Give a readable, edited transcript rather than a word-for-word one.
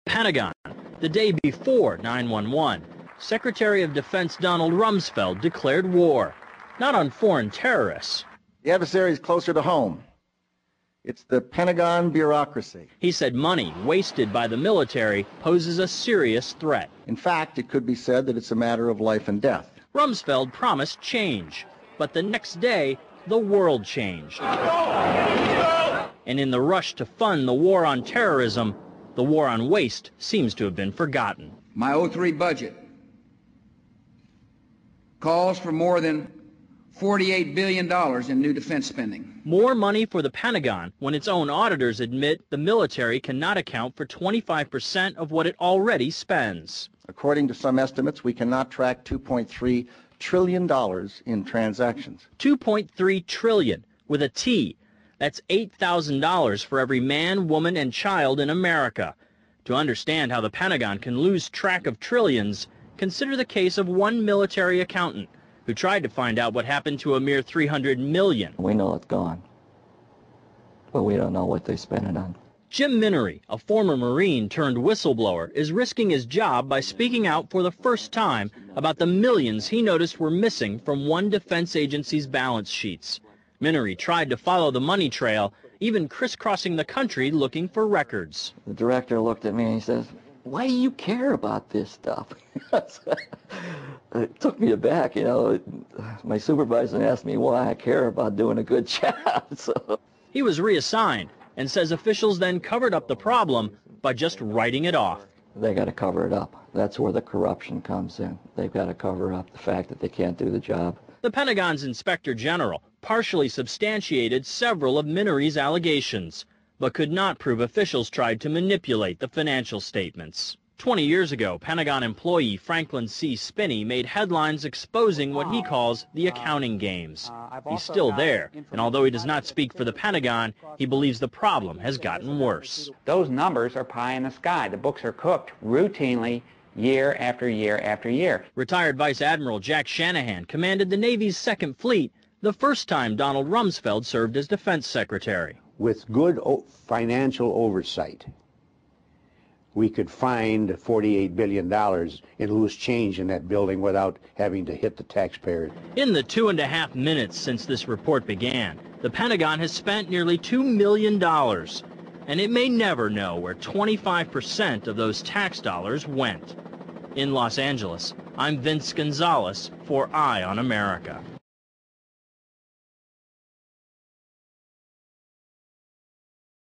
Pentagon, the day before 9/11, Secretary of Defense Donald Rumsfeld declared war, not on foreign terrorists. The adversary is closer to home. It's the Pentagon bureaucracy. He said money wasted by the military poses a serious threat. In fact, it could be said that it's a matter of life and death. Rumsfeld promised change, but the next day, the world changed. And in the rush to fund the war on terrorism, the war on waste seems to have been forgotten. My '03 budget calls for more than $48 billion in new defense spending. More money for the Pentagon when its own auditors admit the military cannot account for 25% of what it already spends. According to some estimates, we cannot track $2.3 trillion in transactions. $2.3 trillion with a T. That's $8,000 for every man, woman, and child in America. To understand how the Pentagon can lose track of trillions, consider the case of one military accountant who tried to find out what happened to a mere $300 million. We know it's gone, but we don't know what they spent it on. Jim Minery, a former Marine turned whistleblower, is risking his job by speaking out for the first time about the millions he noticed were missing from one defense agency's balance sheets. Minery tried to follow the money trail, even crisscrossing the country looking for records. The director looked at me and he says, "Why do you care about this stuff?" It took me aback, you know. My supervisor asked me why I care about doing a good job. So he was reassigned and says officials then covered up the problem by just writing it off. They got to cover it up. That's where the corruption comes in. They've got to cover up the fact that they can't do the job. The Pentagon's Inspector General partially substantiated several of Minery's allegations, but could not prove officials tried to manipulate the financial statements. 20 years ago, Pentagon employee Franklin C. Spinney made headlines exposing what he calls the accounting games. He's still there, and although he does not speak for the Pentagon, he believes the problem has gotten worse. Those numbers are pie in the sky. The books are cooked routinely year after year after year. Retired Vice Admiral Jack Shanahan commanded the Navy's Second Fleet the first time Donald Rumsfeld served as Defense Secretary. With good financial oversight, we could find $48 billion in loose change in that building without having to hit the taxpayers. In the 2.5 minutes since this report began, the Pentagon has spent nearly $2 million, and it may never know where 25% of those tax dollars went. In Los Angeles, I'm Vince Gonzalez for Eye on America.